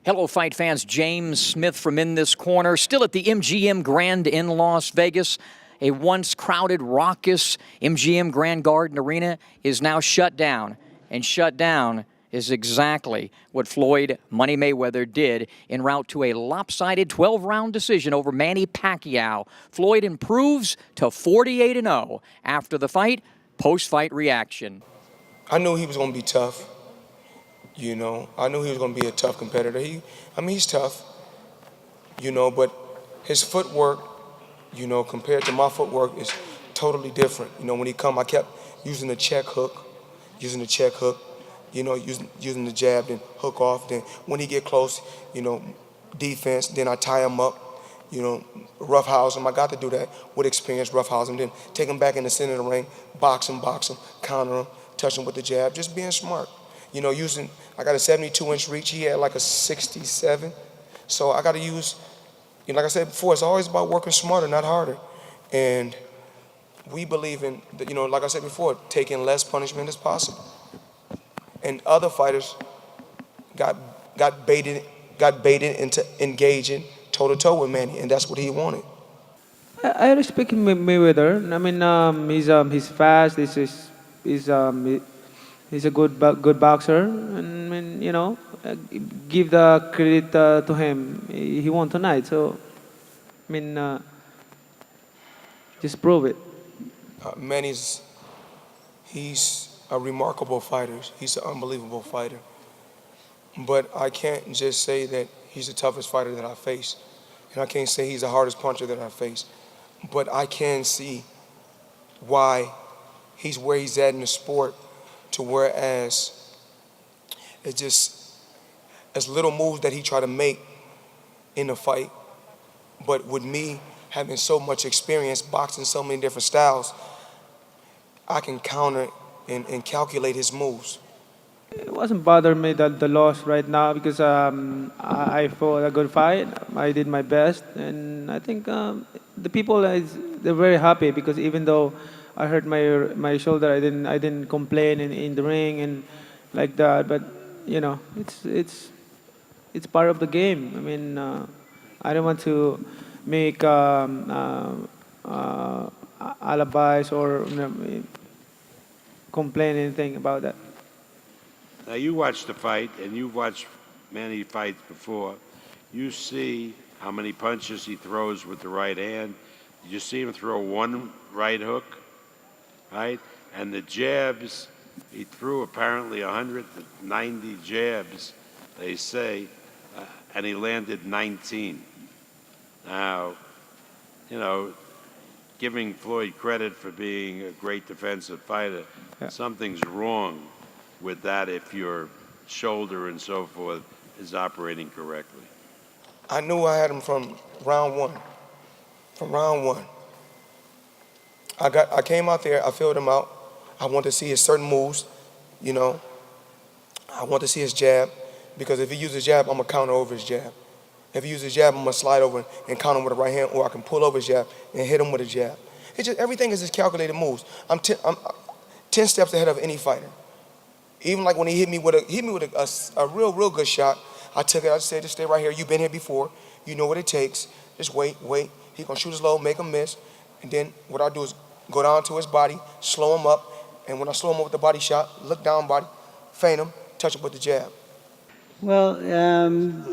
Hello, fight fans. James Smith from In This Corner, still at the MGM Grand in Las Vegas. A once crowded, raucous MGM Grand Garden Arena is now shut down. And shut down is exactly what Floyd Money Mayweather did en route to a lopsided 12-round decision over Manny Pacquiao. Floyd improves to 48-0 after the fight. Post-fight reaction. I knew he was going to be tough. You know, I knew he was going to be a tough competitor. He's tough, you know, but his footwork, you know, compared to my footwork is totally different. You know, when he come, I kept using the check hook, you know, using the jab, then hook off. Then when he get close, you know, defense, then I tie him up, you know, roughhouse him. I got to do that with experience, roughhouse him, then take him back in the center of the ring, box him, counter him, touch him with the jab, just being smart. You know, I got a 72-inch reach. He had like a 67. So I got to use, you know, like I said before, it's always about working smarter, not harder. And we believe in, you know, like I said before, taking less punishment as possible. And other fighters got baited into engaging toe-to-toe with Manny, and that's what he wanted. I respect Mayweather. I mean, he's fast. He's a good boxer, and I mean, you know, give the credit to him. He won tonight, so I mean, just prove it. He's a remarkable fighter. He's an unbelievable fighter. But I can't just say that he's the toughest fighter that I face, and I can't say he's the hardest puncher that I face. But I can see why he's where he's at in the sport. To whereas it's just as little moves that he tried to make in the fight, but with me having so much experience boxing so many different styles, I can counter and calculate his moves. It wasn't bothering me that the loss right now because I fought a good fight. I did my best, and I think the people they're very happy because even though I hurt my shoulder, I didn't complain in the ring and like that. But you know, it's part of the game. I mean, I don't want to make alibis or complain anything about that. Now you watch the fight, and you've watched many fights before. You see how many punches he throws with the right hand. Did you see him throw one right hook? Right? And the jabs, he threw apparently 190 jabs, they say, and he landed 19. Now, you know, giving Floyd credit for being a great defensive fighter, something's wrong with that if your shoulder and so forth is operating correctly. I knew I had him from round one. I came out there, I filled him out. I wanted to see his certain moves, you know. I want to see his jab, because if he uses jab, I'm going to counter over his jab. If he uses jab, I'm going to slide over and counter him with the right hand, or I can pull over his jab and hit him with a jab. It's just, everything is just calculated moves. I'm 10 steps ahead of any fighter. Even like when he hit me with a real good shot, I took it, I said, just stay right here. You've been here before. You know what it takes. Just wait. He's going to shoot his low, make him miss. And then what I do is go down to his body, slow him up, and when I slow him up with the body shot, look down body, feint him, touch him with the jab. Well,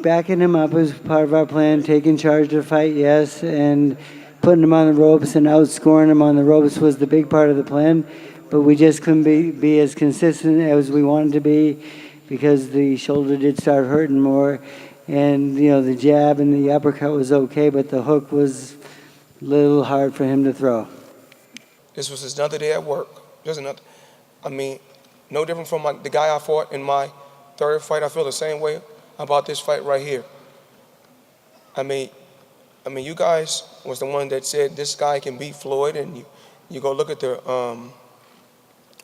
backing him up was part of our plan, taking charge of the fight, yes, and putting him on the ropes and outscoring him on the ropes was the big part of the plan, but we just couldn't be as consistent as we wanted to be because the shoulder did start hurting more, and, you know, the jab and the uppercut was okay, but the hook was a little hard for him to throw. This was another day at work. I mean, no different from the guy I fought in my third fight. I feel the same way about this fight right here. I mean, you guys was the one that said this guy can beat Floyd, and you go look at the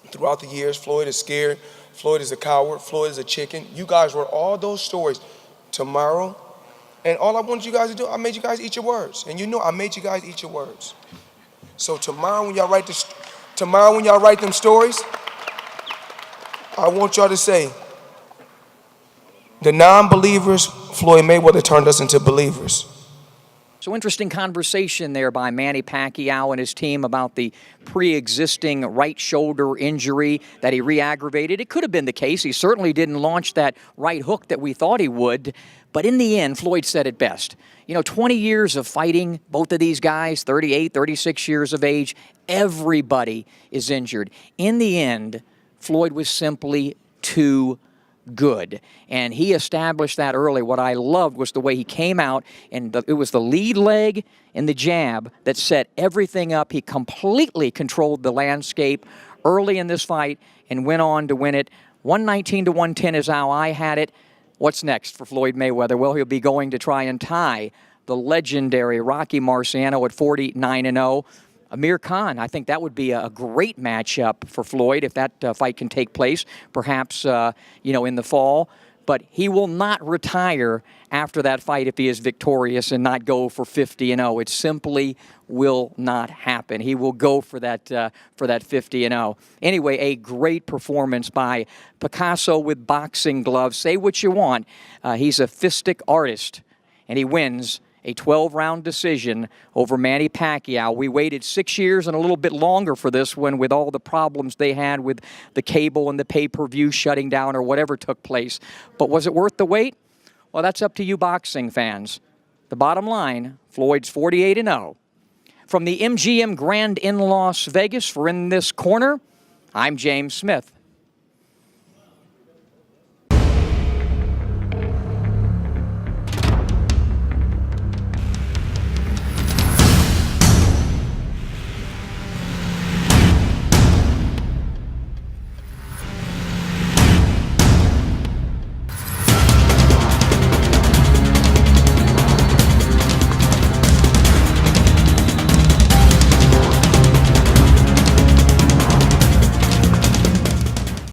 throughout the years, Floyd is scared, Floyd is a coward, Floyd is a chicken. You guys were all those stories. Tomorrow, and all I wanted you guys to do, I made you guys eat your words, and you know I made you guys eat your words. So tomorrow when y'all write them stories, I want y'all to say, the non-believers Floyd Mayweather turned us into believers. So interesting conversation there by Manny Pacquiao and his team about the pre-existing right shoulder injury that he re-aggravated. It could have been the case. He certainly didn't launch that right hook that we thought he would. But in the end, Floyd said it best. 20 years of fighting, both of these guys, 38, 36 years of age, everybody is injured. In the end, Floyd was simply too good. And he established that early. What I loved was the way he came out, and it was the lead leg and the jab that set everything up. He completely controlled the landscape early in this fight and went on to win it. 119 to 110 is how I had it. What's next for Floyd Mayweather? Well, he'll be going to try and tie the legendary Rocky Marciano at 49-0. Amir Khan, I think that would be a great matchup for Floyd if that fight can take place, perhaps, in the fall. But he will not retire after that fight if he is victorious and not go for 50-0. It simply will not happen. He will go for that 50-0. Anyway, a great performance by Picasso with boxing gloves. Say what you want. He's a fistic artist, and he wins a 12-round decision over Manny Pacquiao. We waited 6 years and a little bit longer for this one with all the problems they had with the cable and the pay-per-view shutting down or whatever took place. But was it worth the wait? Well, that's up to you boxing fans. The bottom line, Floyd's 48-0. From the MGM Grand in Las Vegas, for In This Corner, I'm James Smith.